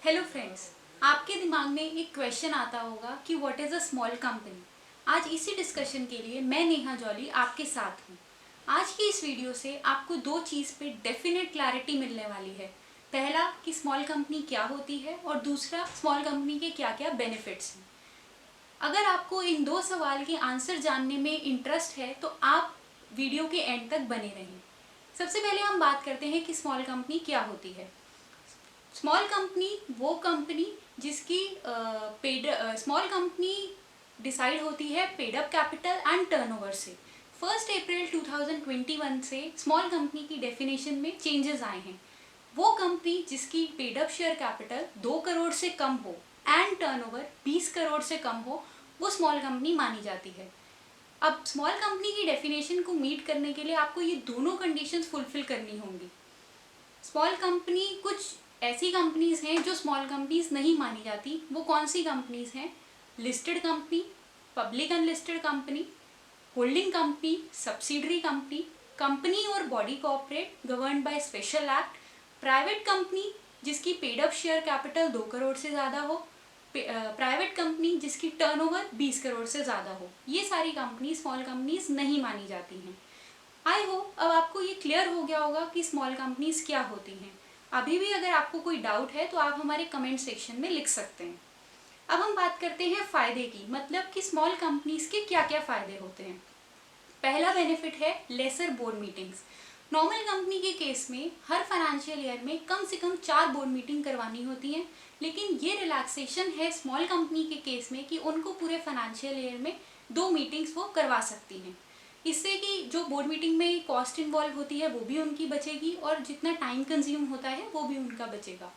Hello friends, आपके दिमाग में एक क्वेश्चन आता होगा कि what is a small company. आज इसी डिस्कशन के लिए मैं नेहा जॉली आपके साथ हूँ। आज की इस वीडियो से आपको दो चीज़ पे डेफिनेट क्लैरिटी मिलने वाली है। पहला कि स्मॉल कंपनी क्या होती है और दूसरा स्मॉल कंपनी के क्या क्या बेनिफिट्स हैं। अगर आपको इन दो सवाल के आंसर जानने में इंटरेस्ट है तो आप वीडियो के एंड तक बने रहें। सबसे पहले हम बात करते हैं कि स्मॉल कंपनी क्या होती है। स्मॉल कंपनी वो कंपनी जिसकी स्मॉल कंपनी डिसाइड होती है paid up capital and turnover से। 1 अप्रैल 2021 से स्मॉल कंपनी की डेफिनेशन में चेंजेस आए हैं। वो कंपनी जिसकी paid up share capital 2 crore से कम हो एंड टर्नओवर 20 करोड़ से कम हो, वो स्मॉल कंपनी मानी जाती है। अब स्मॉल कंपनी की डेफिनेशन को मीट करने के लिए आपको ये दोनों कंडीशंस फुलफिल करनी होंगी। स्मॉल कंपनी कुछ ऐसी कंपनीज हैं जो स्मॉल कंपनीज नहीं मानी जाती। वो कौन सी कंपनीज हैं? Listed company, public unlisted company, holding company, subsidiary company, company और body corporate governed by special act, private company जिसकी paid up share capital 2 crore से ज़्यादा हो, प्राइवेट कंपनी जिसकी टर्नओवर 20 करोड़ से ज़्यादा हो। ये सारी कंपनी स्मॉल कंपनीज नहीं मानी जाती हैं। आई होप अब आपको ये क्लियर हो गया होगा कि स्मॉल कंपनीज क्या होती हैं। अभी भी अगर आपको कोई डाउट है तो आप हमारे कमेंट सेक्शन में लिख सकते हैं। अब हम बात करते हैं फ़ायदे की, मतलब कि स्मॉल कंपनीज के क्या क्या फ़ायदे होते हैं। पहला बेनिफिट है lesser board meetings. Normal company के केस में हर फाइनेंशियल ईयर में कम से कम 4 बोर्ड मीटिंग करवानी होती हैं, लेकिन ये रिलैक्सेशन है स्मॉल कंपनी के केस में कि उनको पूरे फाइनेंशियल ईयर में 2 मीटिंग्स वो करवा सकती हैं। इससे कि जो बोर्ड मीटिंग में कॉस्ट इन्वॉल्व होती है वो भी उनकी बचेगी और जितना टाइम कंज्यूम होता है वो भी उनका बचेगा।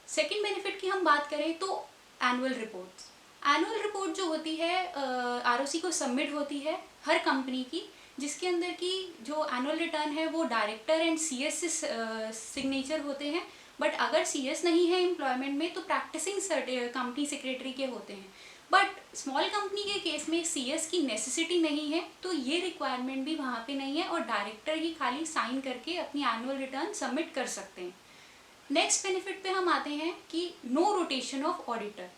सेकेंड बेनिफिट की हम बात करें तो एनुअल रिपोर्ट जो होती है आरओसी को सबमिट होती है हर कंपनी की, जिसके अंदर की जो एनुअल रिटर्न है वो डायरेक्टर एंड सीएस से सिग्नेचर होते हैं। बट अगर सीएस नहीं है एम्प्लॉयमेंट में तो प्रैक्टिसिंग कंपनी सेक्रेटरी के होते हैं। बट स्मॉल कंपनी के केस में सीएस की नेसेसिटी नहीं है, तो ये रिक्वायरमेंट भी वहाँ पे नहीं है और डायरेक्टर ही खाली साइन करके अपनी एनुअल रिटर्न सबमिट कर सकते हैं। नेक्स्ट बेनिफिट पे हम आते हैं कि no rotation of auditor.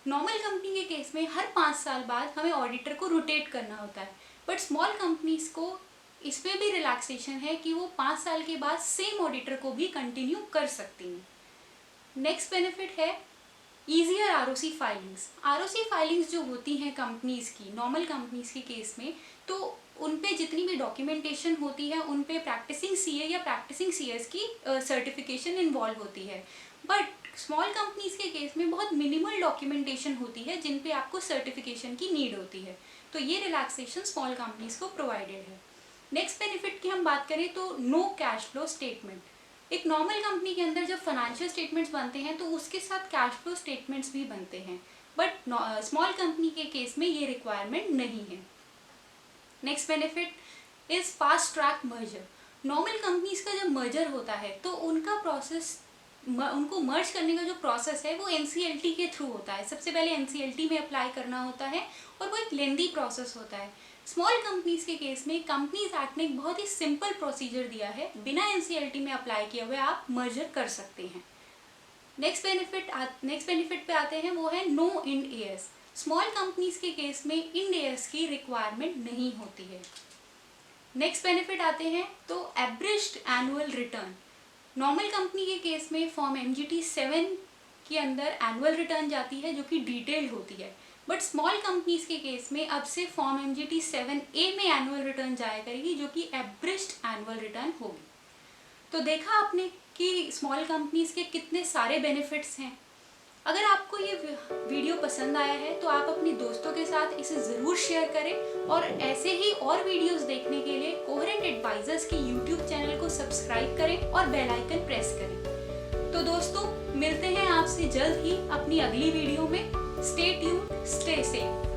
Normal company के केस में हर 5 साल बाद हमें ऑडिटर को रोटेट करना होता है, बट स्मॉल कंपनीज को इस पर भी रिलैक्सेशन है कि वो 5 साल के बाद सेम ऑडिटर को भी कंटिन्यू कर सकती हैं। नेक्स्ट बेनिफिट है ईजियर आरओसी फाइलिंग्स जो होती हैं कंपनीज की, नॉर्मल कंपनीज के केस में, तो उन पे जितनी भी डॉक्यूमेंटेशन होती है उन पे प्रैक्टिसिंग सीए या प्रैक्टिसिंग सीएस की सर्टिफिकेशन इन्वॉल्व होती है। बट स्मॉल कंपनीज के केस में बहुत मिनिमल डॉक्यूमेंटेशन होती है जिन पे आपको सर्टिफिकेशन की नीड होती है, तो ये रिलैक्सेशन स्मॉल कंपनीज को प्रोवाइडेड है। नेक्स्ट बेनिफिट की हम बात करें तो नो कैश फ्लो स्टेटमेंट। एक नॉर्मल कंपनी के अंदर जब फाइनेंशियल स्टेटमेंट्स बनते हैं तो उसके साथ कैश फ्लो स्टेटमेंट्स भी बनते हैं, बट स्मॉल कंपनी के केस में ये रिक्वायरमेंट नहीं है। Next benefit is fast track merger. Normal companies का जब मर्जर होता है तो उनका प्रोसेस, उनको मर्ज करने का जो प्रोसेस है वो एनसीएलटी के थ्रू होता है। सबसे पहले एनसीएलटी में अप्लाई करना होता है और वो एक लेंदी प्रोसेस होता है। स्मॉल कंपनीज के केस में कंपनीज एक्ट ने एक बहुत ही सिंपल प्रोसीजर दिया है, बिना एनसीएलटी में अप्लाई किए हुए आप मर्जर कर सकते हैं। नेक्स्ट बेनिफिट पे आते हैं, वो है no Ind AS. Small companies के केस में इंड एएस की रिक्वायरमेंट नहीं होती है। नेक्स्ट बेनिफिट आते हैं तो abridged annual return. Normal company के केस में फॉर्म एमजीटी 7 के अंदर एनुअल रिटर्न जाती है जो कि डिटेल्ड होती है, बट स्मॉल कंपनीज के केस में अब से फॉर्म एमजीटी 7A में एनुअल रिटर्न जाया करेगी जो कि एब्रिज्ड एनुअल रिटर्न होगी। तो देखा आपने कि स्मॉल कंपनीज के कितने सारे बेनिफिट्स हैं। अगर आपको ये वीडियो पसंद आया है तो आप अपने दोस्तों के साथ इसे ज़रूर शेयर करें और ऐसे ही और वीडियोस देखने के लिए कोहेरेंट एडवाइजर्स के यूट्यूब चैनल को सब्सक्राइब करें और बेल आइकन प्रेस करें। तो दोस्तों, मिलते हैं आपसे जल्द ही अपनी अगली वीडियो में। Stay tuned, stay safe.